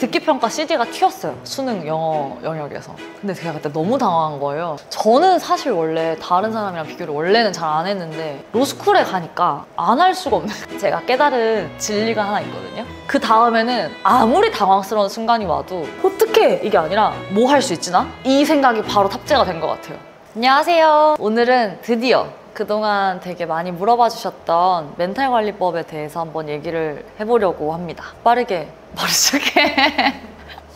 듣기평가 CD가 튀었어요. 수능 영어 영역에서. 근데 제가 그때 너무 당황한 거예요. 저는 사실 원래 다른 사람이랑 비교를 원래는 잘 안 했는데 로스쿨에 가니까 안 할 수가 없는 제가 깨달은 진리가 하나 있거든요. 그 다음에는 아무리 당황스러운 순간이 와도 어떡해 이게 아니라 뭐 할 수 있지 나? 이 생각이 바로 탑재가 된 것 같아요. 안녕하세요. 오늘은 드디어 그동안 되게 많이 물어봐 주셨던 멘탈관리법에 대해서 한번 얘기를 해보려고 합니다. 빠르게 바로 시작해.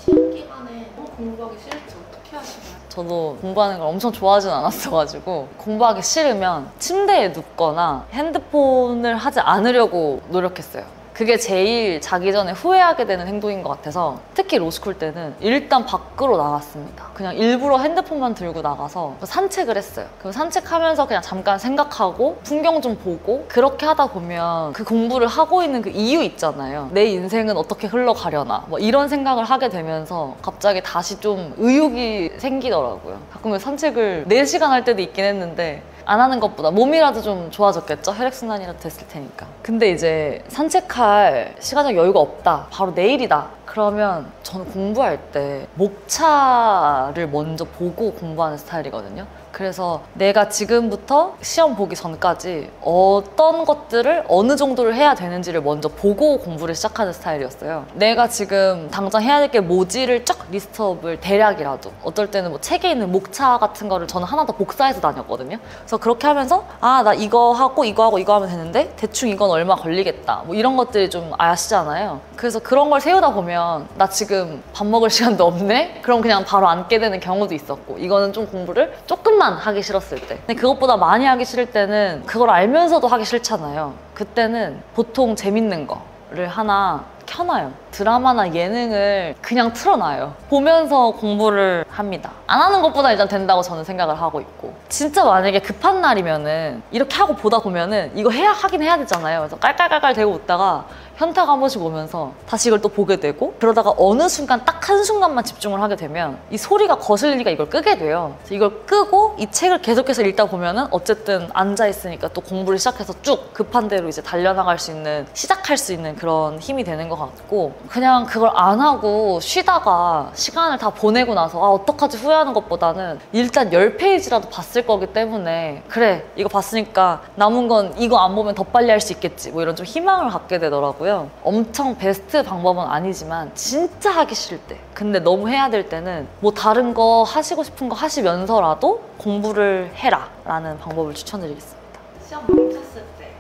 시험 기간에 공부하기 싫을지 어떻게 하시나요? 저도 공부하는 걸 엄청 좋아하진 않았어가지고 공부하기 싫으면 침대에 눕거나 핸드폰을 하지 않으려고 노력했어요. 그게 제일 자기 전에 후회하게 되는 행동인 것 같아서 특히 로스쿨 때는 일단 밖으로 나갔습니다. 그냥 일부러 핸드폰만 들고 나가서 산책을 했어요. 그럼 산책하면서 그냥 잠깐 생각하고 풍경 좀 보고 그렇게 하다 보면 그 공부를 하고 있는 그 이유 있잖아요. 내 인생은 어떻게 흘러가려나 뭐 이런 생각을 하게 되면서 갑자기 다시 좀 의욕이 생기더라고요. 가끔 산책을 4시간 할 때도 있긴 했는데 안 하는 것보다 몸이라도 좀 좋아졌겠죠? 혈액순환이라도 됐을 테니까. 근데 이제 산책할 시간적 여유가 없다. 바로 내일이다. 그러면 저는 공부할 때 목차를 먼저 보고 공부하는 스타일이거든요. 그래서 내가 지금부터 시험 보기 전까지 어떤 것들을 어느 정도를 해야 되는지를 먼저 보고 공부를 시작하는 스타일이었어요. 내가 지금 당장 해야 될 게 뭐지를 쫙 리스트업을 대략이라도 어떨 때는 뭐 책에 있는 목차 같은 거를 저는 하나 더 복사해서 다녔거든요. 그래서 그렇게 하면서 아, 나 이거 하고 이거 하고 이거 하면 되는데 대충 이건 얼마 걸리겠다 뭐 이런 것들이 좀 아시잖아요. 그래서 그런 걸 세우다 보면 나 지금 밥 먹을 시간도 없네? 그럼 그냥 바로 앉게 되는 경우도 있었고 이거는 좀 공부를 조금만 하기 싫었을 때. 근데 그것보다 많이 하기 싫을 때는 그걸 알면서도 하기 싫잖아요. 그때는 보통 재밌는 거를 하나 켜놔요. 드라마나 예능을 그냥 틀어놔요. 보면서 공부를 합니다. 안 하는 것보다 일단 된다고 저는 생각을 하고 있고 진짜 만약에 급한 날이면은 이렇게 하고 보다 보면은 이거 하긴 해야 되잖아요. 그래서 깔깔깔깔 대고 웃다가 현타가 한 번씩 오면서 다시 이걸 또 보게 되고 그러다가 어느 순간 딱 한순간만 집중을 하게 되면 이 소리가 거슬리니까 이걸 끄게 돼요. 그래서 이걸 끄고 이 책을 계속해서 읽다 보면은 어쨌든 앉아있으니까 또 공부를 시작해서 쭉 급한 대로 이제 달려나갈 수 있는 시작할 수 있는 그런 힘이 되는 것 같고 그냥 그걸 안 하고 쉬다가 시간을 다 보내고 나서 아 어떡하지 후회하는 것보다는 일단 10페이지라도 봤을 거기 때문에 그래 이거 봤으니까 남은 건 이거 안 보면 더 빨리 할 수 있겠지 뭐 이런 좀 희망을 갖게 되더라고요. 엄청 베스트 방법은 아니지만 진짜 하기 싫을 때 근데 너무 해야 될 때는 뭐 다른 거 하시고 싶은 거 하시면서라도 공부를 해라 라는 방법을 추천드리겠습니다. 시험 망쳤을 때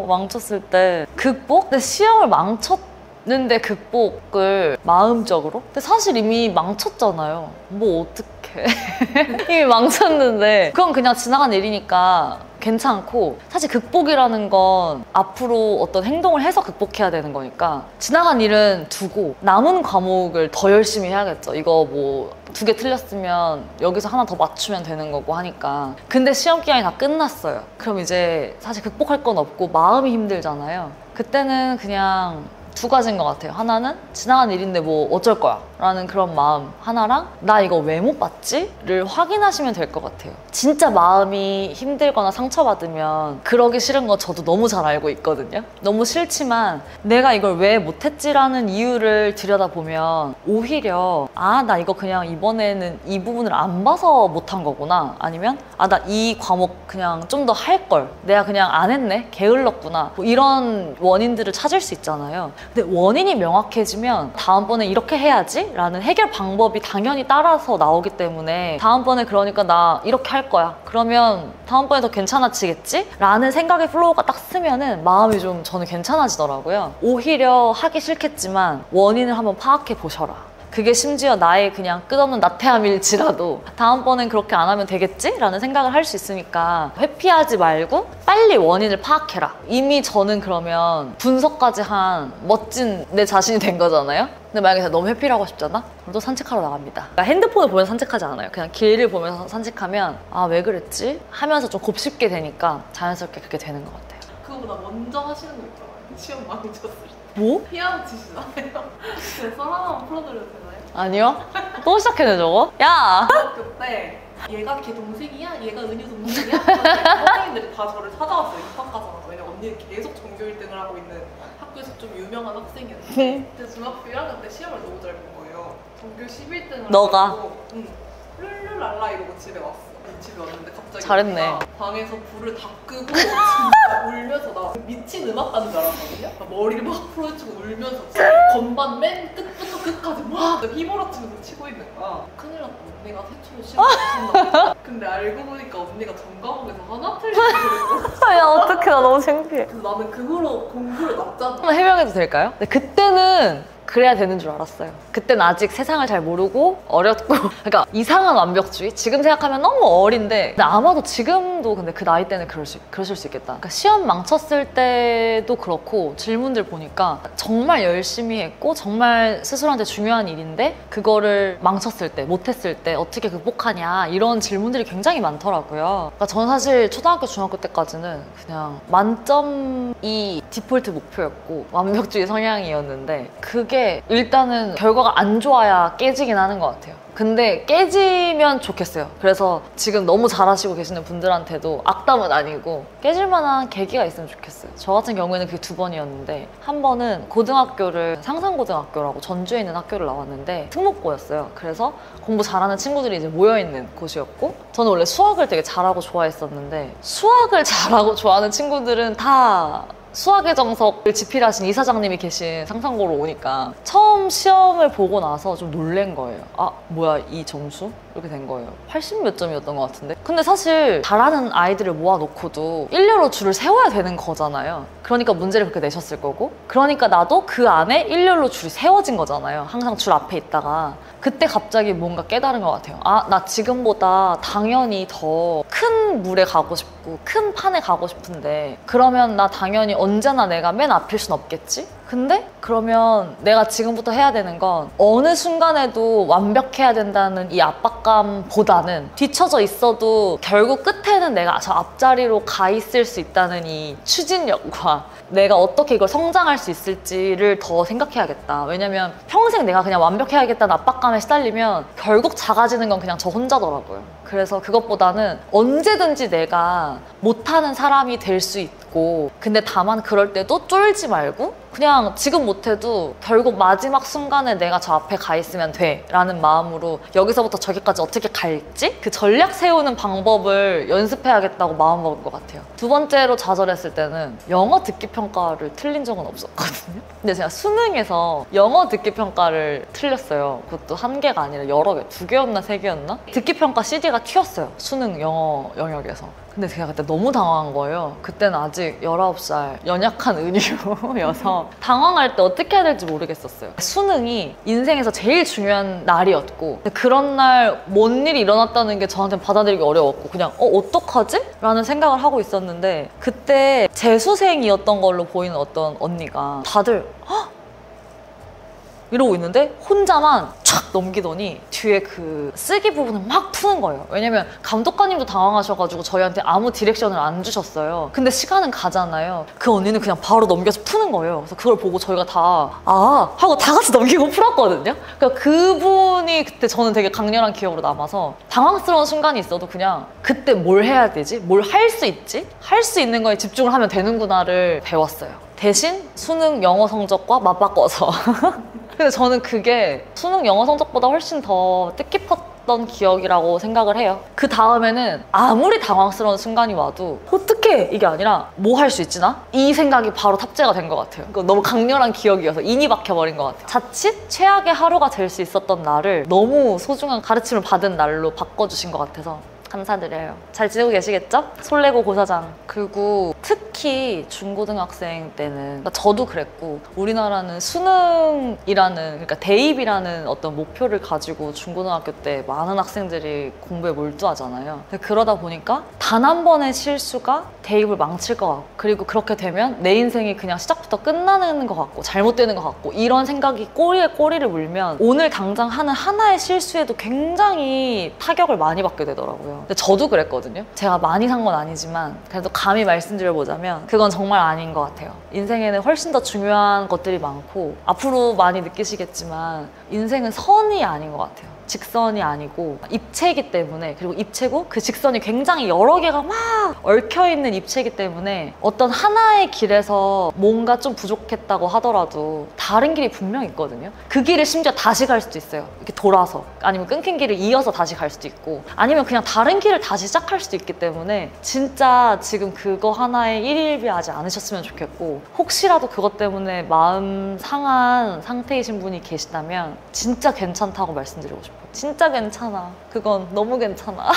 망쳤을 때 극복? 근데 시험을 망쳤는데 극복을 마음적으로? 근데 사실 이미 망쳤잖아요. 뭐 어떡해. 이미 망쳤는데 그건 그냥 지나간 일이니까 괜찮고 사실 극복이라는 건 앞으로 어떤 행동을 해서 극복해야 되는 거니까 지나간 일은 두고 남은 과목을 더 열심히 해야겠죠. 이거 뭐 2개 틀렸으면 여기서 하나 더 맞추면 되는 거고 하니까 근데 시험 기간이 다 끝났어요. 그럼 이제 사실 극복할 건 없고 마음이 힘들잖아요. 그때는 그냥 2가지인 것 같아요. 하나는 지나간 일인데 뭐 어쩔 거야 라는 그런 마음 하나랑 나 이거 왜 못 봤지? 를 확인하시면 될 것 같아요. 진짜 마음이 힘들거나 상처받으면 그러기 싫은 거 저도 너무 잘 알고 있거든요. 너무 싫지만 내가 이걸 왜 못했지라는 이유를 들여다보면 오히려 아, 나 이거 그냥 이번에는 이 부분을 안 봐서 못한 거구나 아니면 아, 나 이 과목 그냥 좀 더 할 걸 내가 그냥 안 했네 게을렀구나 뭐 이런 원인들을 찾을 수 있잖아요. 근데 원인이 명확해지면 다음번에 이렇게 해야지 라는 해결 방법이 당연히 따라서 나오기 때문에 다음번에 그러니까 나 이렇게 할 거야 그러면 다음번에 더 괜찮아지겠지? 라는 생각의 플로우가 딱 쓰면은 마음이 좀 저는 괜찮아지더라고요. 오히려 하기 싫겠지만 원인을 한번 파악해 보셔라. 그게 심지어 나의 그냥 끝없는 나태함일지라도 다음번엔 그렇게 안 하면 되겠지? 라는 생각을 할 수 있으니까 회피하지 말고 빨리 원인을 파악해라. 이미 저는 그러면 분석까지 한 멋진 내 자신이 된 거잖아요? 근데 만약에 너무 회피를 하고 싶잖아? 그럼 또 산책하러 나갑니다. 그러니까 핸드폰을 보면서 산책하지 않아요. 그냥 길을 보면서 산책하면 아, 왜 그랬지? 하면서 좀 곱씹게 되니까 자연스럽게 그렇게 되는 것 같아요. 그거보다 먼저 하시는 거 있잖아요. 시험 망쳤을 때 뭐? 피아노 치시잖아요. 썰 하나만 풀어드려도 되나요? 아니요? 또 시작했네 저거? 야! 중학교 때 얘가 걔 동생이야? 얘가 은유 동생이야? 선생님들이 다 저를 찾아왔어요. 입학하자마자. 왜냐면 언니는 계속 전교 1등을 하고 있는 학교에서 좀 유명한 학생이었는데 근데 중학교 1학년 때 시험을 너무 잘 전교 11등을 너가? 응. 룰루랄라 이러고 집에 왔어. 집에 왔는데 갑자기 잘했네. 언니가 방에서 불을 다 끄고 진짜 울면서 나 미친 음악가인 줄 알았거든요. 머리를 막 풀어주고 울면서 건반 맨 끝부터 끝까지 막 휘몰아치면서 치고 있는 거야. 큰일 났다. 언니가 최초로 시험 붙였나. 근데 알고 보니까 언니가 전 과목에서 하나 틀리고 그랬어. 야 어떡해, 나 너무 창피해. 그래서 나는 그거로 공부를 놨잖아. 한번 해명해도 될까요? 근데 그때는 그래야 되는 줄 알았어요. 그때는 아직 세상을 잘 모르고 어렸고 그러니까 이상한 완벽주의? 지금 생각하면 너무 어린데 근데 아마도 지금도 근데 그 나이 때는 그러실 수 있겠다. 그러니까 시험 망쳤을 때도 그렇고 질문들 보니까 정말 열심히 했고 정말 스스로한테 중요한 일인데 그거를 망쳤을 때, 못했을 때 어떻게 극복하냐 이런 질문들이 굉장히 많더라고요. 그러니까 저는 사실 초등학교, 중학교 때까지는 그냥 만점이 디폴트 목표였고 완벽주의 성향이었는데 그게 일단은 결과가 안 좋아야 깨지긴 하는 것 같아요. 근데 깨지면 좋겠어요. 그래서 지금 너무 잘하시고 계시는 분들한테도 악담은 아니고 깨질 만한 계기가 있으면 좋겠어요. 저 같은 경우에는 그게 2번이었는데 한 번은 고등학교를 상산고등학교라고 전주에 있는 학교를 나왔는데 특목고였어요. 그래서 공부 잘하는 친구들이 이제 모여있는 곳이었고 저는 원래 수학을 되게 잘하고 좋아했었는데 수학을 잘하고 좋아하는 친구들은 다 수학의 정석을 집필하신 이사장님이 계신 상산고로 오니까 처음 시험을 보고 나서 좀 놀란 거예요. 아 뭐야 이 점수? 이렇게 된 거예요. 80 몇 점이었던 것 같은데 근데 사실 잘하는 아이들을 모아놓고도 일렬로 줄을 세워야 되는 거잖아요. 그러니까 문제를 그렇게 내셨을 거고 그러니까 나도 그 안에 일렬로 줄이 세워진 거잖아요. 항상 줄 앞에 있다가 그때 갑자기 뭔가 깨달은 것 같아요. 아, 나 지금보다 당연히 더 큰 물에 가고 싶고 큰 판에 가고 싶은데 그러면 나 당연히 언제나 내가 맨 앞일 순 없겠지? 근데 그러면 내가 지금부터 해야 되는 건 어느 순간에도 완벽해야 된다는 이 압박감보다는 뒤처져 있어도 결국 끝에는 내가 저 앞자리로 가 있을 수 있다는 이 추진력과 내가 어떻게 이걸 성장할 수 있을지를 더 생각해야겠다. 왜냐면 평생 내가 그냥 완벽해야겠다는 압박감에 시달리면 결국 작아지는 건 그냥 저 혼자더라고요. 그래서 그것보다는 언제든지 내가 못하는 사람이 될 수 있고 근데 다만 그럴 때도 쫄지 말고 그냥 지금 못해도 결국 마지막 순간에 내가 저 앞에 가 있으면 돼 라는 마음으로 여기서부터 저기까지 어떻게 갈지 그 전략 세우는 방법을 연습해야겠다고 마음먹은 것 같아요. 2번째로 좌절했을 때는 영어 듣기 평가를 틀린 적은 없었거든요. 근데 제가 수능에서 영어 듣기 평가를 틀렸어요. 그것도 한 개가 아니라 여러 개, 2개였나 3개였나? 듣기 평가 CD가 튀었어요. 수능 영어 영역에서. 근데 제가 그때 너무 당황한 거예요. 그때는 아직 19살 연약한 은유여서 당황할 때 어떻게 해야 될지 모르겠었어요. 수능이 인생에서 제일 중요한 날이었고 그런 날 뭔 일이 일어났다는 게 저한테는 받아들이기 어려웠고 그냥 어떡하지? 라는 생각을 하고 있었는데 그때 재수생이었던 걸로 보이는 어떤 언니가 다들 헉! 이러고 있는데 혼자만 촥 넘기더니 뒤에 그 쓰기 부분을 막 푸는 거예요. 왜냐면 감독관님도 당황하셔가지고 저희한테 아무 디렉션을 안 주셨어요. 근데 시간은 가잖아요. 그 언니는 그냥 바로 넘겨서 푸는 거예요. 그래서 그걸 보고 저희가 다 아 하고 다 같이 넘기고 풀었거든요. 그러니까 그분이 그때 저는 되게 강렬한 기억으로 남아서 당황스러운 순간이 있어도 그냥 그때 뭘 해야 되지? 뭘 할 수 있지? 할 수 있는 거에 집중을 하면 되는구나를 배웠어요. 대신 수능 영어 성적과 맞바꿔서 근데 저는 그게 수능 영어 성적보다 훨씬 더 뜻깊었던 기억이라고 생각을 해요. 그 다음에는 아무리 당황스러운 순간이 와도 어떡해 이게 아니라 뭐 할 수 있지 나? 이 생각이 바로 탑재가 된 것 같아요. 너무 강렬한 기억이어서 인이 박혀버린 것 같아요. 자칫 최악의 하루가 될 수 있었던 날을 너무 소중한 가르침을 받은 날로 바꿔주신 것 같아서 감사드려요. 잘 지내고 계시겠죠? 솔레고 고사장. 그리고 특히 중고등학생 때는 그러니까 저도 그랬고 우리나라는 수능이라는 그러니까 대입이라는 어떤 목표를 가지고 중고등학교 때 많은 학생들이 공부에 몰두하잖아요. 그러다 보니까 단 한 번의 실수가 대입을 망칠 것 같고 그리고 그렇게 되면 내 인생이 그냥 시작부터 끝나는 것 같고 잘못되는 것 같고 이런 생각이 꼬리에 꼬리를 물면 오늘 당장 하는 하나의 실수에도 굉장히 타격을 많이 받게 되더라고요. 하더라고요. 근데 저도 그랬거든요. 제가 많이 산 건 아니지만 그래도 감히 말씀드려보자면 그건 정말 아닌 것 같아요. 인생에는 훨씬 더 중요한 것들이 많고 앞으로 많이 느끼시겠지만 인생은 선이 아닌 것 같아요. 직선이 아니고 입체이기 때문에, 그리고 입체고 그 직선이 굉장히 여러 개가 막 얽혀있는 입체이기 때문에 어떤 하나의 길에서 뭔가 좀 부족했다고 하더라도 다른 길이 분명히 있거든요. 그 길을 심지어 다시 갈 수도 있어요. 이렇게 돌아서, 아니면 끊긴 길을 이어서 다시 갈 수도 있고, 아니면 그냥 다른 길을 다시 시작할 수도 있기 때문에 진짜 지금 그거 하나에 일일비하지 않으셨으면 좋겠고, 혹시라도 그것 때문에 마음 상한 상태이신 분이 계시다면 진짜 괜찮다고 말씀드리고 싶어요. 진짜 괜찮아. 그건 너무 괜찮아.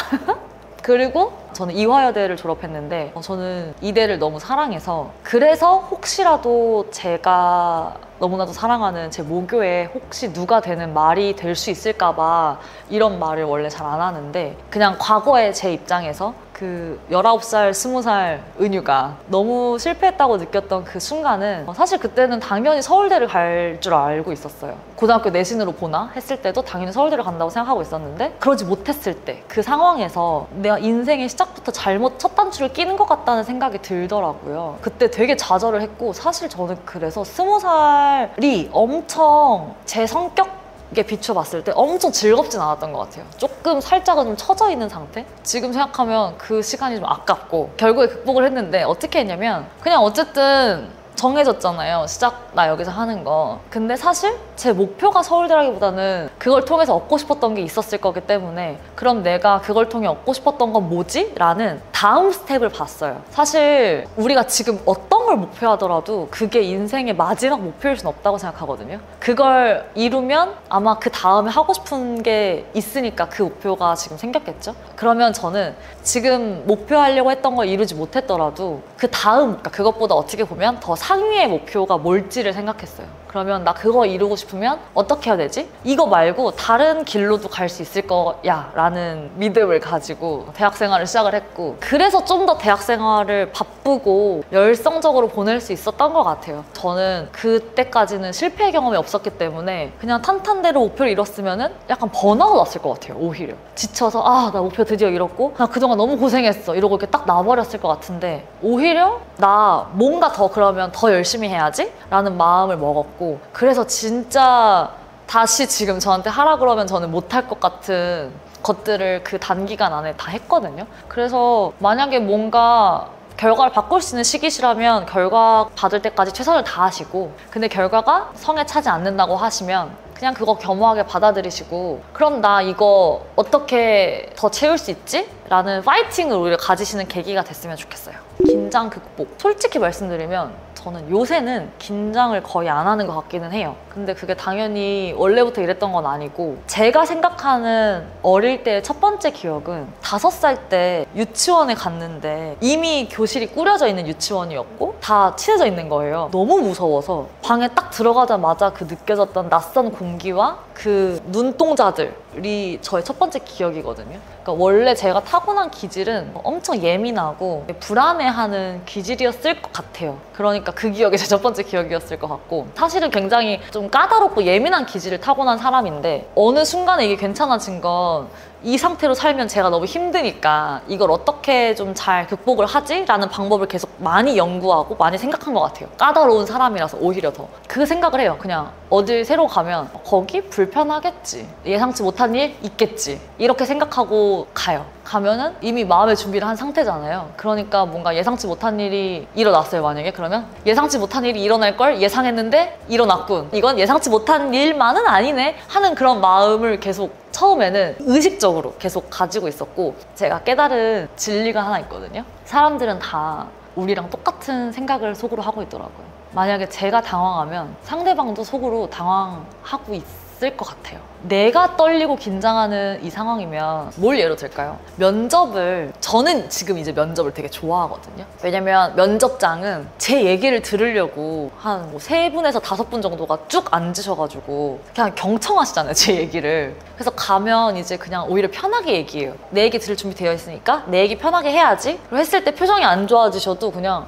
그리고 저는 이화여대를 졸업했는데 저는 이대를 너무 사랑해서, 그래서 혹시라도 제가 너무나도 사랑하는 제 모교에 혹시 누가 되는 말이 될 수 있을까 봐 이런 말을 원래 잘 안 하는데, 그냥 과거의 제 입장에서 그 19살, 20살 은유가 너무 실패했다고 느꼈던 그 순간은 사실 그때는 당연히 서울대를 갈 줄 알고 있었어요. 고등학교 내신으로 보나 했을 때도 당연히 서울대를 간다고 생각하고 있었는데, 그러지 못했을 때 그 상황에서 내가 인생의 시작부터 잘못 첫 단추를 끼는 것 같다는 생각이 들더라고요. 그때 되게 좌절을 했고, 사실 저는 그래서 20살이 엄청 제 성격 이게 비춰봤을 때 엄청 즐겁진 않았던 것 같아요. 조금 살짝은 좀 처져 있는 상태? 지금 생각하면 그 시간이 좀 아깝고, 결국에 극복을 했는데 어떻게 했냐면 그냥 어쨌든 정해졌잖아요. 시작 나 여기서 하는 거. 근데 사실 제 목표가 서울대라기보다는 그걸 통해서 얻고 싶었던 게 있었을 거기 때문에, 그럼 내가 그걸 통해 얻고 싶었던 건 뭐지? 라는 다음 스텝을 봤어요. 사실 우리가 지금 어떤 걸 목표하더라도 그게 인생의 마지막 목표일 수는 없다고 생각하거든요. 그걸 이루면 아마 그 다음에 하고 싶은 게 있으니까 그 목표가 지금 생겼겠죠? 그러면 저는 지금 목표하려고 했던 걸 이루지 못했더라도 그 다음, 그러니까 그것보다 어떻게 보면 더 상위의 목표가 뭘지를 생각했어요. 그러면 나 그거 이루고 싶으면 어떻게 해야 되지? 이거 말고 다른 길로도 갈 수 있을 거야 라는 믿음을 가지고 대학생활을 시작을 했고, 그래서 좀 더 대학생활을 바쁘고 열성적으로 보낼 수 있었던 것 같아요. 저는 그때까지는 실패 경험이 없었기 때문에 그냥 탄탄대로 목표를 이뤘으면 약간 번아웃 왔을 것 같아요. 오히려 지쳐서 아, 나 목표 드디어 이뤘고 나 그동안 너무 고생했어 이러고 이렇게 딱 놔버렸을 것 같은데, 오히려 나 뭔가 더 그러면 더 열심히 해야지 라는 마음을 먹었고, 그래서 진짜 다시 지금 저한테 하라 그러면 저는 못할 것 같은 것들을 그 단기간 안에 다 했거든요. 그래서 만약에 뭔가 결과를 바꿀 수 있는 시기시라면 결과 받을 때까지 최선을 다하시고, 근데 결과가 성에 차지 않는다고 하시면 그냥 그거 겸허하게 받아들이시고, 그럼 나 이거 어떻게 더 채울 수 있지? 라는 파이팅을 오히려 가지시는 계기가 됐으면 좋겠어요. 긴장 극복. 솔직히 말씀드리면 저는 요새는 긴장을 거의 안 하는 것 같기는 해요. 근데 그게 당연히 원래부터 이랬던 건 아니고, 제가 생각하는 어릴 때의 첫 번째 기억은 5살 때 유치원에 갔는데 이미 교실이 꾸려져 있는 유치원이었고 다 칠해져 있는 거예요. 너무 무서워서 방에 딱 들어가자마자 그 느껴졌던 낯선 공기와 그 눈동자들이 저의 첫 번째 기억이거든요. 그러니까 원래 제가 타고난 기질은 엄청 예민하고 불안해하는 기질이었을 것 같아요. 그러니까 그 기억이 제 첫 번째 기억이었을 것 같고, 사실은 굉장히 좀 까다롭고 예민한 기질을 타고난 사람인데 어느 순간에 이게 괜찮아진 건 이 상태로 살면 제가 너무 힘드니까 이걸 어떻게 좀 잘 극복을 하지? 라는 방법을 계속 많이 연구하고 많이 생각한 것 같아요. 까다로운 사람이라서 오히려 더 그 생각을 해요. 그냥 어딜 새로 가면 거기 불편하겠지, 예상치 못한 일 있겠지, 이렇게 생각하고 가요. 가면은 이미 마음의 준비를 한 상태잖아요. 그러니까 뭔가 예상치 못한 일이 일어났어요. 만약에 그러면 예상치 못한 일이 일어날 걸 예상했는데 일어났군, 이건 예상치 못한 일만은 아니네 하는 그런 마음을 계속 처음에는 의식적으로 계속 가지고 있었고, 제가 깨달은 진리가 하나 있거든요. 사람들은 다 우리랑 똑같은 생각을 속으로 하고 있더라고요. 만약에 제가 당황하면 상대방도 속으로 당황하고 있을 것 같아요. 내가 떨리고 긴장하는 이 상황이면 뭘 예로 들까요? 면접을, 저는 지금 이제 면접을 되게 좋아하거든요. 왜냐면 면접장은 제 얘기를 들으려고 한 뭐 3분에서 5분 정도가 쭉 앉으셔가지고 그냥 경청하시잖아요, 제 얘기를. 그래서 가면 이제 그냥 오히려 편하게 얘기해요. 내 얘기 들을 준비 되어 있으니까 내 얘기 편하게 해야지. 그리고 했을 때 표정이 안 좋아지셔도 그냥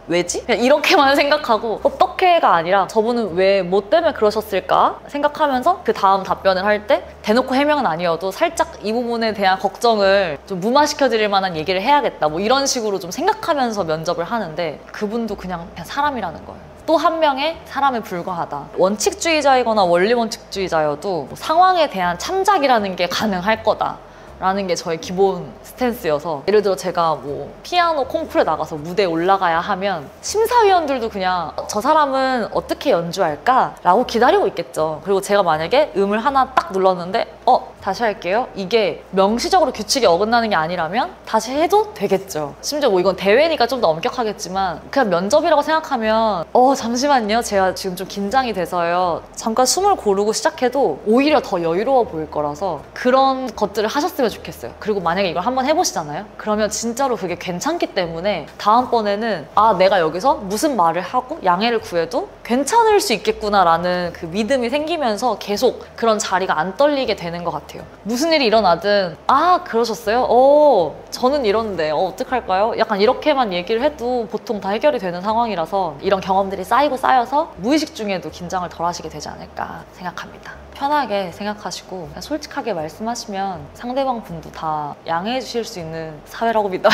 왜지? 그냥 이렇게만 생각하고 어떻게 그렇게가 아니라 저분은 왜 뭐 때문에 그러셨을까 생각하면서 그 다음 답변을 할 때 대놓고 해명은 아니어도 살짝 이 부분에 대한 걱정을 좀 무마시켜드릴 만한 얘기를 해야겠다 뭐 이런 식으로 좀 생각하면서 면접을 하는데 그분도 그냥 사람이라는 거예요. 또 한 명의 사람에 불과하다. 원칙주의자이거나 원리원칙주의자여도 상황에 대한 참작이라는 게 가능할 거다 라는 게 저의 기본 스탠스여서 예를 들어 제가 뭐 피아노 콩쿠르에 나가서 무대에 올라가야 하면 심사위원들도 그냥 저 사람은 어떻게 연주할까? 라고 기다리고 있겠죠. 그리고 제가 만약에 음을 하나 딱 눌렀는데 다시 할게요. 이게 명시적으로 규칙에 어긋나는 게 아니라면 다시 해도 되겠죠. 심지어 뭐 이건 대회니까 좀 더 엄격하겠지만 그냥 면접이라고 생각하면 잠시만요. 제가 지금 좀 긴장이 돼서요. 잠깐 숨을 고르고 시작해도 오히려 더 여유로워 보일 거라서 그런 것들을 하셨으면 좋겠어요. 그리고 만약에 이걸 한번 해보시잖아요. 그러면 진짜로 그게 괜찮기 때문에 다음번에는 내가 여기서 무슨 말을 하고 양해를 구해도 괜찮을 수 있겠구나 라는 그 믿음이 생기면서 계속 그런 자리가 안 떨리게 되는 것 같아요. 무슨 일이 일어나든 그러셨어요? 저는 이런데 어떡할까요? 약간 이렇게만 얘기를 해도 보통 다 해결이 되는 상황이라서 이런 경험들이 쌓이고 쌓여서 무의식 중에도 긴장을 덜 하시게 되지 않을까 생각합니다. 편하게 생각하시고 그냥 솔직하게 말씀하시면 상대방 분도 다 양해해 주실 수 있는 사회라고 믿어요.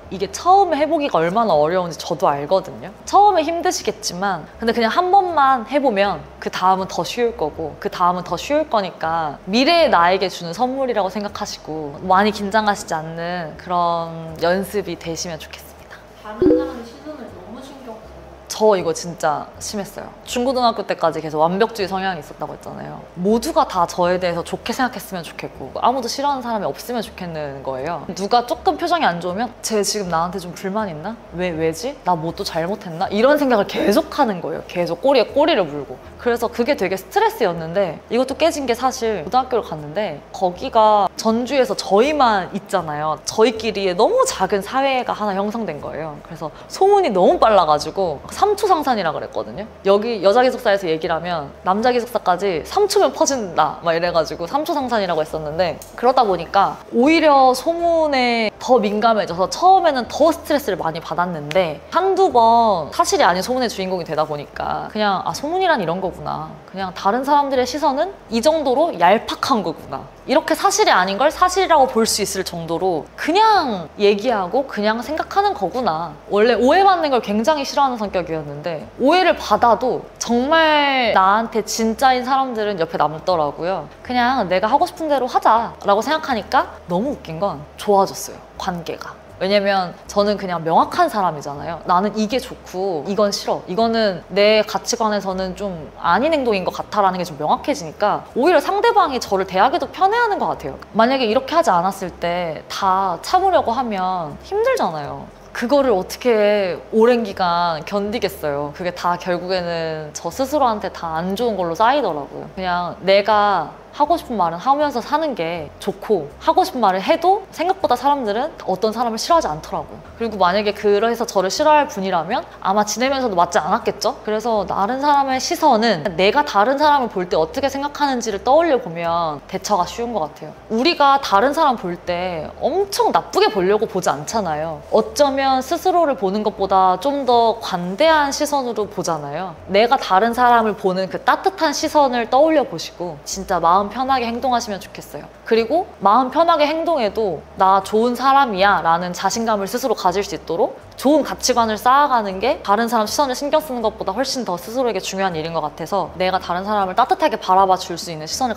이게 처음에 해보기가 얼마나 어려운지 저도 알거든요. 처음에 힘드시겠지만 근데 그냥 한 번만 해보면 그 다음은 더 쉬울 거고 그 다음은 더 쉬울 거니까 미래의 나에게 주는 선물이라고 생각하시고 많이 긴장하시지 않는 그런 연습이 되시면 좋겠습니다. 다른 사람의 시선을 너무 신경 써요. 저 이거 진짜 심했어요. 중고등학교 때까지 계속 완벽주의 성향이 있었다고 했잖아요. 모두가 다 저에 대해서 좋게 생각했으면 좋겠고 아무도 싫어하는 사람이 없으면 좋겠는 거예요. 누가 조금 표정이 안 좋으면 쟤 지금 나한테 좀 불만 있나? 왜지? 나 뭐 또 잘못했나? 이런 생각을 계속 하는 거예요. 계속 꼬리에 꼬리를 물고. 그래서 그게 되게 스트레스였는데 이것도 깨진 게 사실 고등학교를 갔는데 거기가 전주에서 저희만 있잖아요. 저희끼리의 너무 작은 사회가 하나 형성된 거예요. 그래서 소문이 너무 빨라가지고 3초 상산이라 그랬거든요. 여기 여자 기숙사에서 얘기를 하면 남자 기숙사까지 3초면 퍼진다 막 이래가지고 3초 상산이라고 했었는데 그러다 보니까 오히려 소문에 더 민감해져서 처음에는 더 스트레스를 많이 받았는데 한두 번 사실이 아닌 소문의 주인공이 되다 보니까 그냥 소문이란 이런 거구나. 그냥 다른 사람들의 시선은 이 정도로 얄팍한 거구나. 이렇게 사실이 아닌 걸 사실이라고 볼 수 있을 정도로 그냥 얘기하고 그냥 생각하는 거구나. 원래 오해받는 걸 굉장히 싫어하는 성격이었는데 오해를 받아도 정말 나한테 진짜인 사람들은 옆에 남더라고요. 그냥 내가 하고 싶은 대로 하자라고 생각하니까 너무 웃긴 건 좋아졌어요. 관계가. 왜냐면 저는 그냥 명확한 사람이잖아요. 나는 이게 좋고 이건 싫어. 이거는 내 가치관에서는 좀 아닌 행동인 것 같아라는 게 좀 명확해지니까 오히려 상대방이 저를 대하기도 편해하는 것 같아요. 만약에 이렇게 하지 않았을 때 다 참으려고 하면 힘들잖아요. 그거를 어떻게 오랜 기간 견디겠어요. 그게 다 결국에는 저 스스로한테 다 안 좋은 걸로 쌓이더라고요. 그냥 내가 하고 싶은 말은 하면서 사는 게 좋고 하고 싶은 말을 해도 생각보다 사람들은 어떤 사람을 싫어하지 않더라고요. 그리고 만약에 그래서 저를 싫어할 분이라면 아마 지내면서도 맞지 않았겠죠? 그래서 다른 사람의 시선은 내가 다른 사람을 볼 때 어떻게 생각하는지를 떠올려 보면 대처가 쉬운 것 같아요. 우리가 다른 사람 볼 때 엄청 나쁘게 보려고 보지 않잖아요. 어쩌면 스스로를 보는 것보다 좀 더 관대한 시선으로 보잖아요. 내가 다른 사람을 보는 그 따뜻한 시선을 떠올려 보시고 진짜 마음 편하게 행동하시면 좋겠어요. 그리고 마음 편하게 행동해도 나 좋은 사람이야 라는 자신감을 스스로 가질 수 있도록 좋은 가치관을 쌓아가는 게 다른 사람 시선을 신경 쓰는 것보다 훨씬 더 스스로에게 중요한 일인 것 같아서 내가 다른 사람을 따뜻하게 바라봐 줄 수 있는 시선을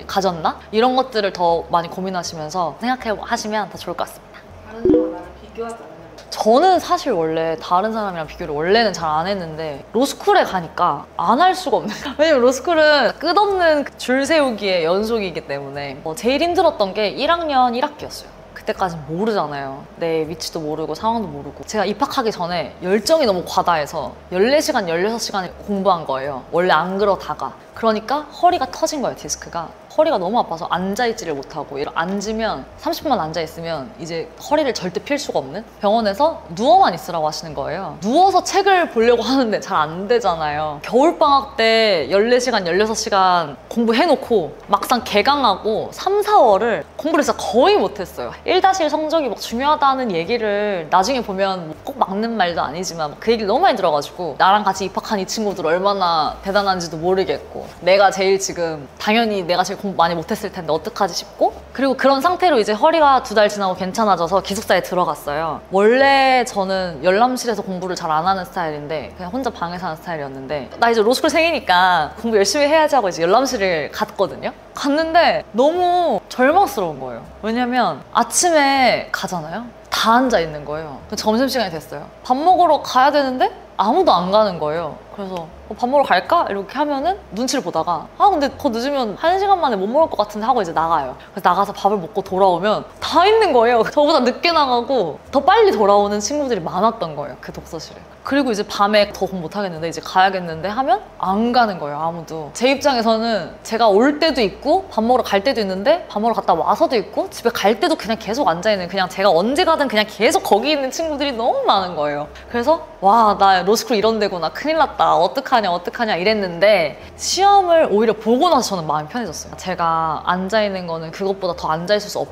가졌나? 이런 것들을 더 많이 고민하시면서 생각해 하시면 더 좋을 것 같습니다. 다른 사람과 나를 비교하지 않는 저는 사실 원래 다른 사람이랑 비교를 원래는 잘 안 했는데 로스쿨에 가니까 안 할 수가 없는 거예요. 왜냐면 로스쿨은 끝없는 줄 세우기의 연속이기 때문에 제일 힘들었던 게 1학년 1학기였어요. 그때까진 모르잖아요. 내 위치도 모르고 상황도 모르고. 제가 입학하기 전에 열정이 너무 과다해서 14시간, 16시간을 공부한 거예요. 원래 안 그러다가. 그러니까 허리가 터진 거예요, 디스크가. 허리가 너무 아파서 앉아있지를 못하고 앉으면 30분만 앉아있으면 이제 허리를 절대 필 수가 없는 병원에서 누워만 있으라고 하시는 거예요. 누워서 책을 보려고 하는데 잘 안 되잖아요. 겨울방학 때 14시간, 16시간 공부해놓고 막상 개강하고 3, 4월을 공부를 진짜 거의 못했어요. 1-1 성적이 막 중요하다는 얘기를 나중에 보면 꼭 맞는 말도 아니지만 그 얘기를 너무 많이 들어가지고 나랑 같이 입학한 이 친구들 얼마나 대단한지도 모르겠고 내가 제일 지금 당연히 내가 제일 공부 많이 못했을 텐데 어떡하지 싶고 그리고 그런 상태로 이제 허리가 2달 지나고 괜찮아져서 기숙사에 들어갔어요. 원래 저는 열람실에서 공부를 잘 안 하는 스타일인데 그냥 혼자 방에서 하는 스타일이었는데 나 이제 로스쿨 생이니까 공부 열심히 해야지 하고 이제 열람실을 갔거든요. 갔는데 너무 절망스러운 거예요. 왜냐면 아침에 가잖아요. 다 앉아 있는 거예요. 점심시간이 됐어요. 밥 먹으러 가야 되는데 아무도 안 가는 거예요. 그래서 밥 먹으러 갈까? 이렇게 하면은 눈치를 보다가 근데 더 늦으면 1시간 만에 못 먹을 것 같은데 하고 이제 나가요. 그래서 나가서 밥을 먹고 돌아오면 다 있는 거예요. 저보다 늦게 나가고 더 빨리 돌아오는 친구들이 많았던 거예요. 그 독서실에. 그리고 이제 밤에 더 공부 못하겠는데 이제 가야겠는데 하면 안 가는 거예요. 아무도. 제 입장에서는 제가 올 때도 있고 밥 먹으러 갈 때도 있는데 밥 먹으러 갔다 와서도 있고 집에 갈 때도 그냥 계속 앉아있는 그냥 제가 언제 가든 그냥 계속 거기 있는 친구들이 너무 많은 거예요. 그래서 와, 나 로스쿨 이런 데구나. 큰일 났다. 어떡하냐 이랬는데 시험을 오히려 보고 나서 저는 마음이 편해졌어요. 제가 앉아있는 거는 그것보다 더 앉아있을 수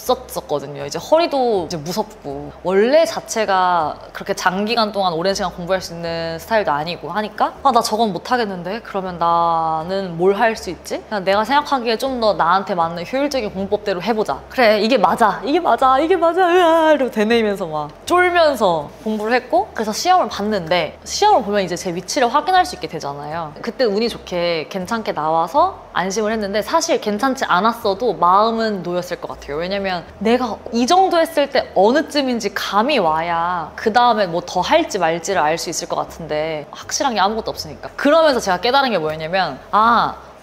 없었거든요. 이제 허리도 이제 무섭고 원래 자체가 그렇게 장기간 동안 오랜 시간 공부할 수 있는 스타일도 아니고 하니까 나 저건 못하겠는데? 그러면 나는 뭘 할 수 있지? 그냥 내가 생각하기에 좀 더 나한테 맞는 효율적인 공법대로 해보자. 그래, 이게 맞아 으아 이러고 되뇌이면서 막 쫄면서 공부를 했고 그래서 시험을 봤는데 시험을 보면 이제 제 위치를 확인할 수 있게 되잖아요. 그때 운이 좋게 괜찮게 나와서 안심을 했는데 사실 괜찮지 않았어도 마음은 놓였을 것 같아요. 왜냐면 내가 이 정도 했을 때 어느쯤인지 감이 와야 그 다음에 뭐 더 할지 말지를 알 수 있을 것 같은데 확실한 게 아무것도 없으니까. 그러면서 제가 깨달은 게 뭐였냐면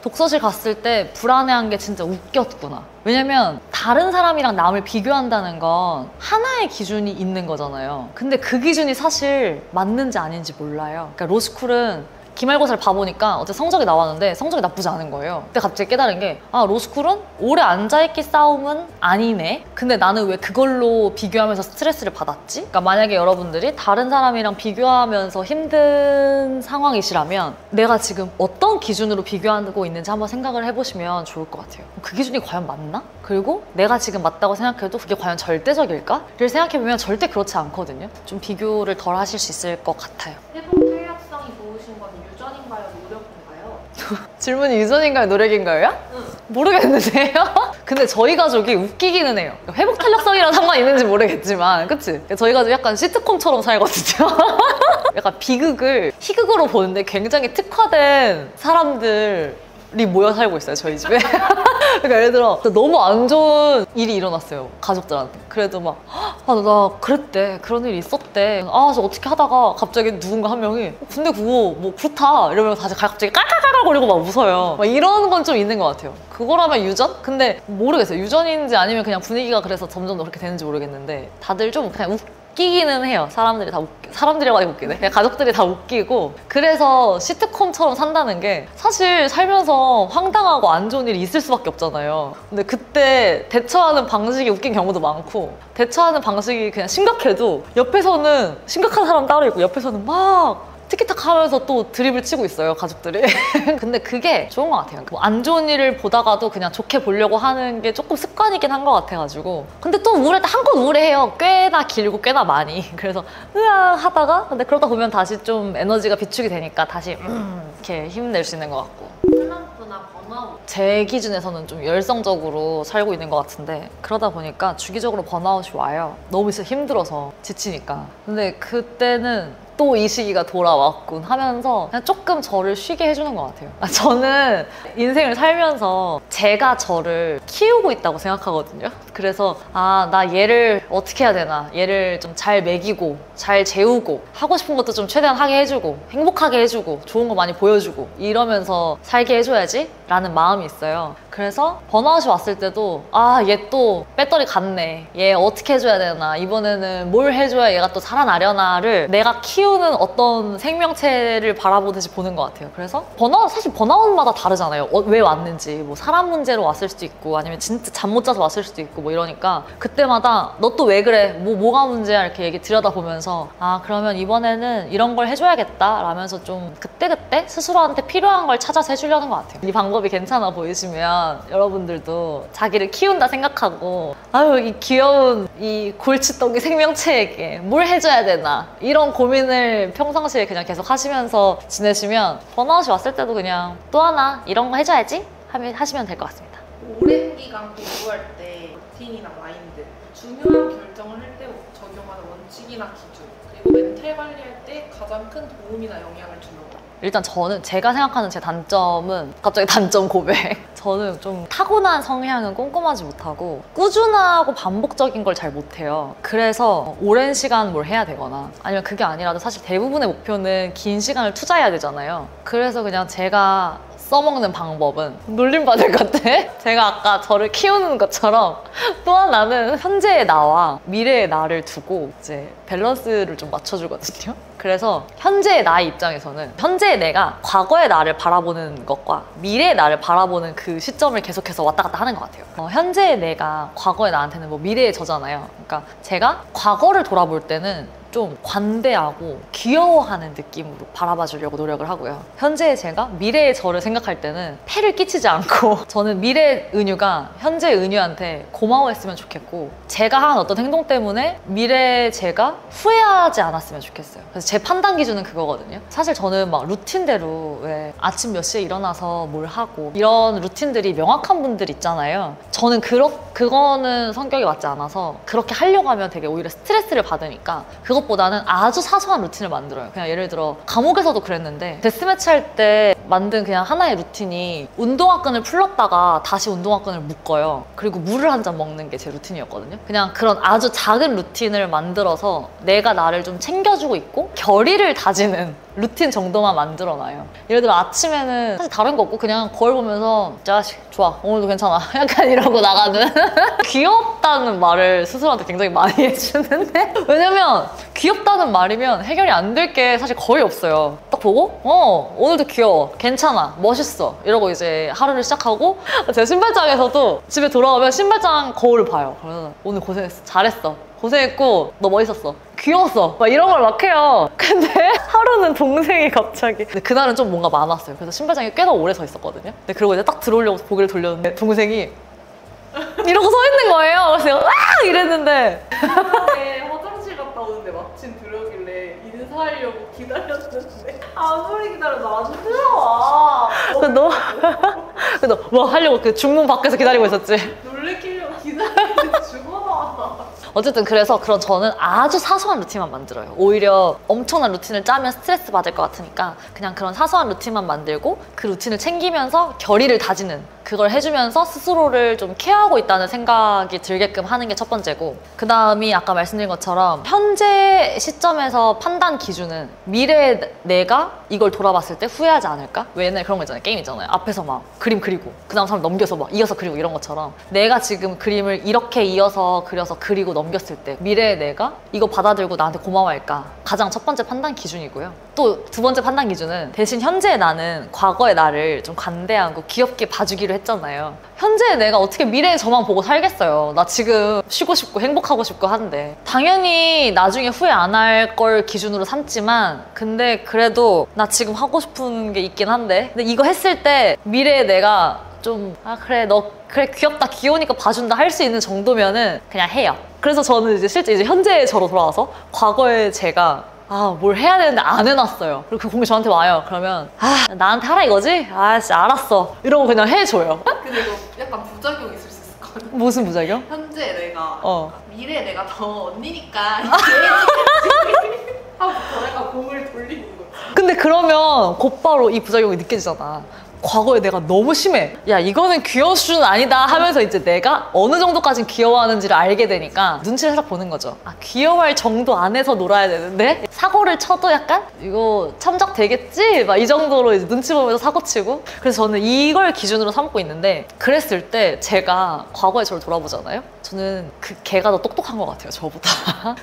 독서실 갔을 때 불안해한 게 진짜 웃겼구나. 왜냐면 다른 사람이랑 남을 비교한다는 건 하나의 기준이 있는 거잖아요. 근데 그 기준이 사실 맞는지 아닌지 몰라요. 그러니까 로스쿨은 기말고사를 봐보니까 어제 성적이 나왔는데 성적이 나쁘지 않은 거예요. 그때 갑자기 깨달은 게 로스쿨은 오래 앉아있기 싸움은 아니네? 근데 나는 왜 그걸로 비교하면서 스트레스를 받았지? 그러니까 만약에 여러분들이 다른 사람이랑 비교하면서 힘든 상황이시라면 내가 지금 어떤 기준으로 비교하고 있는지 한번 생각을 해보시면 좋을 것 같아요. 그 기준이 과연 맞나? 그리고 내가 지금 맞다고 생각해도 그게 과연 절대적일까? 를 생각해보면 절대 그렇지 않거든요. 좀 비교를 덜 하실 수 있을 것 같아요. 회복 탄력성이 좋으신 건 유전인가요? 노력인가요? 질문이 유전인가요? 노력인가요? 응. 모르겠는데요? 근데 저희 가족이 웃기기는 해요. 회복 탄력성이랑 상관이 있는지 모르겠지만 그치? 저희 가족 약간 시트콤처럼 살거든요. 약간 비극을 희극으로 보는데 굉장히 특화된 사람들이 모여 살고 있어요, 저희 집에. 그러니까 예를 들어 너무 안 좋은 일이 일어났어요, 가족들한테. 그래도 막 나 그랬대, 그런 일이 있었대, 저 어떻게 하다가 갑자기 누군가 한 명이 근데 그거 뭐 그렇다 이러면 다시 갑자기 깔깔깔거리고 막 웃어요. 막 이런 건 좀 있는 것 같아요. 그거라면 유전? 근데 모르겠어요. 유전인지 아니면 그냥 분위기가 그래서 점점 그렇게 되는지 모르겠는데 다들 좀 그냥 웃기기는 해요. 사람들이라고 하기 웃기네. 그냥 가족들이 다 웃기고. 그래서 시트콤처럼 산다는 게 사실 살면서 황당하고 안 좋은 일이 있을 수밖에 없잖아요. 근데 그때 대처하는 방식이 웃긴 경우도 많고 대처하는 방식이 그냥 심각해도 옆에서는 심각한 사람 따로 있고 옆에서는 막 티키타카 하면서 또 드립을 치고 있어요, 가족들이. 근데 그게 좋은 것 같아요. 뭐 안 좋은 일을 보다가도 그냥 좋게 보려고 하는 게 조금 습관이긴 한 것 같아가지고. 근데 또 우울할 때 한껏 우울해요. 꽤나 길고 꽤나 많이. 그래서 으아 하다가 근데 그러다 보면 다시 좀 에너지가 비축이 되니까 다시 이렇게 힘낼 수 있는 것 같고. 슬럼프나 번아웃. 제 기준에서는 좀 열성적으로 살고 있는 것 같은데 그러다 보니까 주기적으로 번아웃이 와요. 너무 진짜 힘들어서 지치니까. 근데 그때는 또 이 시기가 돌아왔군 하면서 그냥 조금 저를 쉬게 해주는 것 같아요. 저는 인생을 살면서 제가 저를 키우고 있다고 생각하거든요. 그래서 나 얘를 어떻게 해야 되나, 얘를 좀 잘 먹이고 잘 재우고 하고 싶은 것도 좀 최대한 하게 해주고 행복하게 해주고 좋은 거 많이 보여주고 이러면서 살게 해줘야지 라는 마음이 있어요. 그래서 번아웃이 왔을 때도 아, 얘 또 배터리 갔네. 얘 어떻게 해줘야 되나. 이번에는 뭘 해줘야 얘가 또 살아나려나를 내가 키우는 어떤 생명체를 바라보듯이 보는 것 같아요. 그래서 사실 번아웃마다 다르잖아요. 왜 왔는지. 뭐 사람 문제로 왔을 수도 있고 아니면 진짜 잠 못 자서 왔을 수도 있고 뭐 이러니까 그때마다 너 또 왜 그래? 뭐가 문제야? 이렇게 얘기 들여다보면서 아, 그러면 이번에는 이런 걸 해줘야겠다 라면서 좀 그때그때 스스로한테 필요한 걸 찾아서 해주려는 것 같아요. 이 방법이 괜찮아 보이시면 여러분들도 자기를 키운다 생각하고 아유, 이 귀여운 이 골칫덩이 생명체에게 뭘 해줘야 되나 이런 고민을 평상시에 그냥 계속 하시면서 지내시면 번아웃이 왔을 때도 그냥 또 하나 이런 거 해줘야지 하시면 될 것 같습니다. 오랜 기간 공부할 때 루틴이나 마인드, 중요한 결정을 할 때 적용하는 원칙이나 기준, 그리고 멘탈 관리할 때 가장 큰 도움이나 영향을 주는 것. 일단 저는 제가 생각하는 제 단점은 갑자기 단점 고백. 저는 좀 타고난 성향은 꼼꼼하지 못하고 꾸준하고 반복적인 걸 잘 못해요. 그래서 오랜 시간 뭘 해야 되거나 아니면 그게 아니라도 사실 대부분의 목표는 긴 시간을 투자해야 되잖아요. 그래서 그냥 제가 써먹는 방법은 놀림받을 것 같아. 제가 아까 저를 키우는 것처럼 또 하나는 현재의 나와 미래의 나를 두고 이제 밸런스를 좀 맞춰주거든요. 그래서 현재의 나의 입장에서는 현재의 내가 과거의 나를 바라보는 것과 미래의 나를 바라보는 그 시점을 계속해서 왔다 갔다 하는 것 같아요. 현재의 내가 과거의 나한테는 뭐 미래의 저잖아요. 그러니까 제가 과거를 돌아볼 때는 좀 관대하고 귀여워하는 느낌으로 바라봐 주려고 노력을 하고요. 현재의 제가 미래의 저를 생각할 때는 폐를 끼치지 않고 저는 미래의 은유가 현재의 은유한테 고마워했으면 좋겠고 제가 한 어떤 행동 때문에 미래의 제가 후회하지 않았으면 좋겠어요. 그래서 제 판단 기준은 그거거든요. 사실 저는 막 루틴대로 왜 아침 몇 시에 일어나서 뭘 하고 이런 루틴들이 명확한 분들 있잖아요. 저는 그거는 성격이 맞지 않아서 그렇게 하려고 하면 되게 오히려 스트레스를 받으니까 그것보다는 아주 사소한 루틴을 만들어요. 그냥 예를 들어 감옥에서도 그랬는데 데스매치 할 때 만든 그냥 하나의 루틴이 운동화끈을 풀렀다가 다시 운동화끈을 묶어요. 그리고 물을 한 잔 먹는 게 제 루틴이었거든요. 그냥 그런 아주 작은 루틴을 만들어서 내가 나를 좀 챙겨주고 있고 결의를 다지는 루틴 정도만 만들어놔요. 예를 들어 아침에는 사실 다른 거 없고 그냥 거울 보면서 자식 좋아 오늘도 괜찮아 약간 이러고 나가는 귀엽다는 말을 스스로한테 굉장히 많이 해주는데 왜냐면 귀엽다는 말이면 해결이 안 될 게 사실 거의 없어요. 딱 보고 오늘도 귀여워 괜찮아 멋있어 이러고 이제 하루를 시작하고 제 신발장에서도 집에 돌아오면 신발장 거울을 봐요. 그래서 오늘 고생했어 잘했어 고생했고 너 멋있었어 귀여웠어 막 이런 걸 막 해요. 근데 하루는 동생이 갑자기 근데 그날은 좀 뭔가 많았어요. 그래서 신발장에 꽤나 오래 서 있었거든요. 근데 그리고 이제 딱 들어오려고 고개를 돌렸는데 동생이 이러고 서 있는 거예요. 그래서 내가 와 이랬는데 화장실 갔다 오는데 마침 들어오길래 인사하려고 기다렸는데 아무리 기다려도 안 들어와. 그래서 너 뭐 하려고 그 중문 밖에서 기다리고 있었지. 놀래키려고 기다리는데 죽어나와. 어쨌든 그래서 그런 저는 아주 사소한 루틴만 만들어요. 오히려 엄청난 루틴을 짜면 스트레스 받을 것 같으니까 그냥 그런 사소한 루틴만 만들고 그 루틴을 챙기면서 결의를 다지는 그걸 해주면서 스스로를 좀 케어하고 있다는 생각이 들게끔 하는 게 첫 번째고 그 다음이 아까 말씀드린 것처럼 현재 시점에서 판단 기준은 미래의 내가 이걸 돌아봤을 때 후회하지 않을까? 왜 옛날에 그런 거 있잖아요. 게임 있잖아요. 앞에서 막 그림 그리고 그 다음 사람 넘겨서 막 이어서 그리고 이런 것처럼 내가 지금 그림을 이렇게 이어서 그려서 그리고 넘겼을 때 미래의 내가 이거 받아들고 나한테 고마워할까? 가장 첫 번째 판단 기준이고요. 또 두 번째 판단 기준은 대신 현재의 나는 과거의 나를 좀 관대하고 귀엽게 봐주기로 했잖아요. 현재의 내가 어떻게 미래의 저만 보고 살겠어요. 나 지금 쉬고 싶고 행복하고 싶고 한데 당연히 나중에 후회 안 할 걸 기준으로 삼지만 근데 그래도 나 지금 하고 싶은 게 있긴 한데 근데 이거 했을 때 미래의 내가 좀 아 그래 너 그래 귀엽다 귀여우니까 봐준다 할 수 있는 정도면은 그냥 해요. 그래서 저는 이제 실제 이제 현재의 저로 돌아와서 과거의 제가 뭘 해야 되는데 안 해놨어요. 그리고 그 공이 저한테 와요. 그러면 나한테 하라 이거지? 진짜 알았어 이러고 그냥 해줘요. 근데 이거 약간 부작용 있을 수 있을 것 같아. 무슨 부작용? 현재 내가 미래 내가 더 언니니까 하고 더 약간 공을 돌리는 거지. 근데 그러면 곧바로 이 부작용이 느껴지잖아. 과거에 내가 너무 심해. 야, 이거는 귀여운 수준은 아니다 하면서 이제 내가 어느 정도까지 귀여워하는지를 알게 되니까 눈치를 살짝 보는 거죠. 아, 귀여워할 정도 안에서 놀아야 되는데 사고를 쳐도 약간 이거 참작 되겠지? 막 이 정도로 이제 눈치 보면서 사고 치고. 그래서 저는 이걸 기준으로 삼고 있는데, 그랬을 때 제가 과거에 저를 돌아보잖아요. 저는 그 걔가 더 똑똑한 것 같아요, 저보다.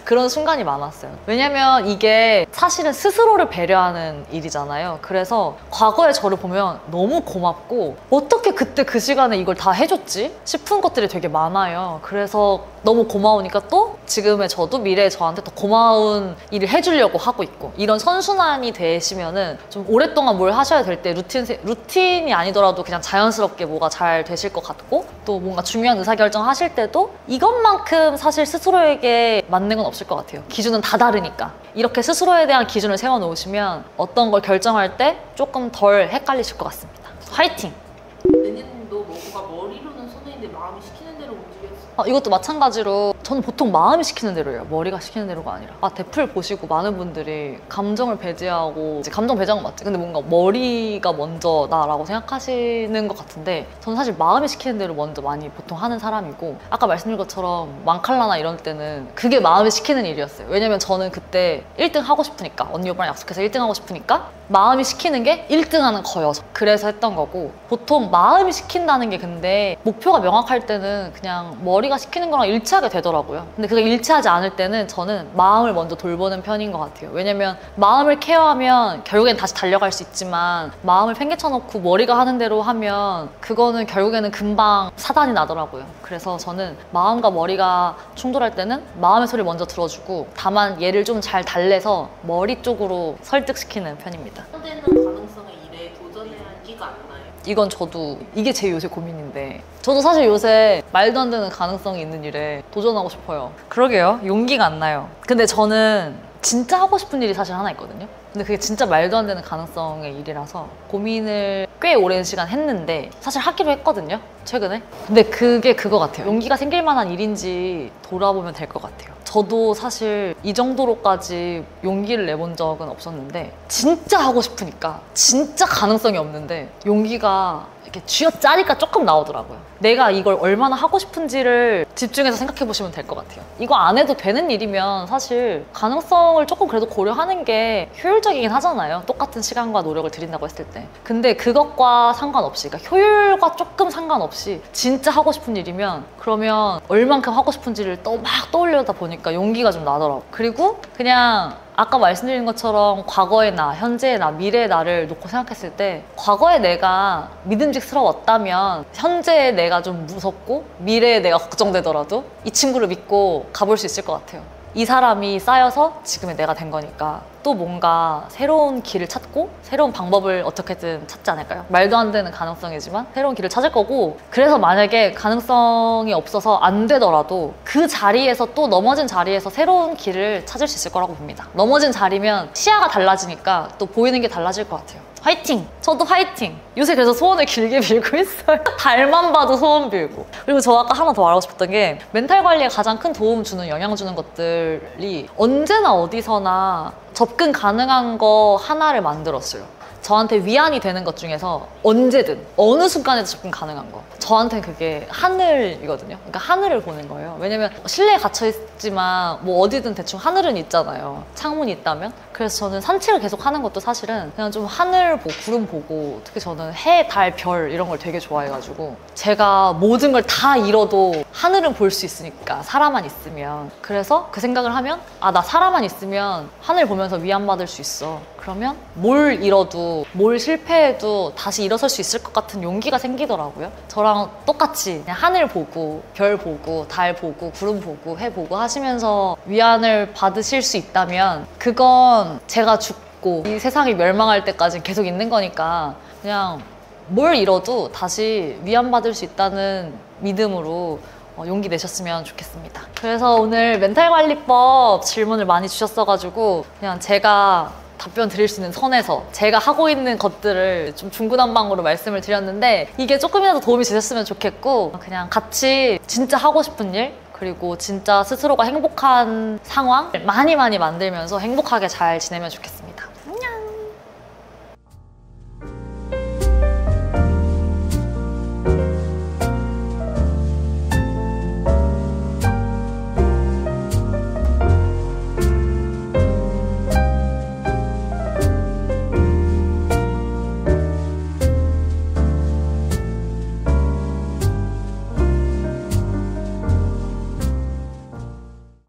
그런 순간이 많았어요. 왜냐면 이게 사실은 스스로를 배려하는 일이잖아요. 그래서 과거의 저를 보면 너무 고맙고 어떻게 그때 그 시간에 이걸 다 해줬지? 싶은 것들이 되게 많아요. 그래서 너무 고마우니까 또 지금의 저도 미래의 저한테 더 고마운 일을 해주려고 하고 있고, 이런 선순환이 되시면은 좀 오랫동안 뭘 하셔야 될 때 루틴이 아니더라도 그냥 자연스럽게 뭐가 잘 되실 것 같고, 또 뭔가 중요한 의사결정 하실 때도 이것만큼 사실 스스로에게 맞는 건 없을 것 같아요. 기준은 다 다르니까. 이렇게 스스로에 대한 기준을 세워놓으시면 어떤 걸 결정할 때 조금 덜 헷갈리실 것 같습니다. 화이팅! 내년도 뭐가 머리로는 손해인데 마음이 시키는 대로 움직였어. 이것도 마찬가지로 저는 보통 마음이 시키는 대로 해요. 머리가 시키는 대로가 아니라. 대플 보시고 많은 분들이 감정을 배제하고, 이제 감정 배제한 건 맞지, 근데 뭔가 머리가 먼저다라고 생각하시는 것 같은데, 저는 사실 마음이 시키는 대로 먼저 많이 보통 하는 사람이고, 아까 말씀드린 것처럼 망칼라나 이런 때는 그게 마음이 시키는 일이었어요. 왜냐면 저는 그때 1등 하고 싶으니까, 언니 오빠랑 약속해서 1등 하고 싶으니까 마음이 시키는 게 1등 하는 거여서 그래서 했던 거고, 보통 마음이 시킨다는 게 근데 목표가 명확할 때는 그냥 머리가 시키는 거랑 일치하게 되더라고요. 근데 그게 일치하지 않을 때는 저는 마음을 먼저 돌보는 편인 것 같아요. 왜냐면 마음을 케어하면 결국엔 다시 달려갈 수 있지만, 마음을 팽개쳐놓고 머리가 하는 대로 하면 그거는 결국에는 금방 사단이 나더라고요. 그래서 저는 마음과 머리가 충돌할 때는 마음의 소리를 먼저 들어주고, 다만 얘를 좀 잘 달래서 머리 쪽으로 설득시키는 편입니다. 되는 가능성의 일에 도전해야 하기가 안 나요. 이건 저도, 이게 제 요새 고민인데, 저도 사실 요새 말도 안 되는 가능성이 있는 일에 도전하고 싶어요. 그러게요. 용기가 안 나요. 근데 저는 진짜 하고 싶은 일이 사실 하나 있거든요. 근데 그게 진짜 말도 안 되는 가능성의 일이라서 고민을 꽤 오랜 시간 했는데, 사실 하기로 했거든요, 최근에. 근데 그게 그거 같아요. 용기가 생길 만한 일인지 돌아보면 될 것 같아요. 저도 사실 이 정도로까지 용기를 내본 적은 없었는데, 진짜 하고 싶으니까, 진짜 가능성이 없는데 용기가 이렇게 쥐어짜니까 조금 나오더라고요. 내가 이걸 얼마나 하고 싶은지를 집중해서 생각해 보시면 될 것 같아요. 이거 안 해도 되는 일이면 사실 가능성을 조금 그래도 고려하는 게 효율적이긴 하잖아요. 똑같은 시간과 노력을 들인다고 했을 때. 근데 그것과 상관없이, 그러니까 효율과 조금 상관없이 진짜 하고 싶은 일이면, 그러면 얼만큼 하고 싶은지를 막 떠올려다 보니까 용기가 좀 나더라고요. 그리고 그냥 아까 말씀드린 것처럼 과거의 나, 현재의 나, 미래의 나를 놓고 생각했을 때, 과거의 내가 믿음직스러웠다면 현재의 내가 좀 무섭고 미래의 내가 걱정되더라도 이 친구를 믿고 가볼 수 있을 것 같아요. 이 사람이 쌓여서 지금의 내가 된 거니까 또 뭔가 새로운 길을 찾고 새로운 방법을 어떻게든 찾지 않을까요? 말도 안 되는 가능성이지만 새로운 길을 찾을 거고, 그래서 만약에 가능성이 없어서 안 되더라도 그 자리에서, 또 넘어진 자리에서 새로운 길을 찾을 수 있을 거라고 봅니다. 넘어진 자리면 시야가 달라지니까 또 보이는 게 달라질 것 같아요. 화이팅! 저도 화이팅! 요새 그래서 소원을 길게 빌고 있어요. 달만 봐도 소원 빌고. 그리고 저 아까 하나 더 말하고 싶었던 게, 멘탈 관리에 가장 큰 도움 주는, 영향 주는 것들이 언제나 어디서나 접근 가능한 거 하나를 만들었어요. 저한테 위안이 되는 것 중에서 언제든 어느 순간에도 접근 가능한 거, 저한테는 그게 하늘이거든요. 그러니까 하늘을 보는 거예요. 왜냐면 실내에 갇혀 있지만 뭐 어디든 대충 하늘은 있잖아요, 창문이 있다면. 그래서 저는 산책을 계속 하는 것도 사실은 그냥 좀 하늘 보고 구름 보고, 특히 저는 해, 달, 별 이런 걸 되게 좋아해가지고, 제가 모든 걸 다 잃어도 하늘은 볼 수 있으니까, 사람만 있으면. 그래서 그 생각을 하면, 나 사람만 있으면 하늘 보면서 위안받을 수 있어. 그러면 뭘 잃어도, 뭘 실패해도 다시 일어설 수 있을 것 같은 용기가 생기더라고요. 저랑 똑같이 그냥 하늘 보고 별 보고 달 보고 구름 보고 해 보고 하시면서 위안을 받으실 수 있다면, 그건 제가 죽고 이 세상이 멸망할 때까지 계속 있는 거니까, 그냥 뭘 잃어도 다시 위안받을 수 있다는 믿음으로 용기 내셨으면 좋겠습니다. 그래서 오늘 멘탈관리법 질문을 많이 주셨어가지고, 그냥 제가 답변 드릴 수 있는 선에서 제가 하고 있는 것들을 좀 중구난방으로 말씀을 드렸는데, 이게 조금이라도 도움이 되셨으면 좋겠고, 그냥 같이 진짜 하고 싶은 일, 그리고 진짜 스스로가 행복한 상황 많이 만들면서 행복하게 잘 지내면 좋겠습니다.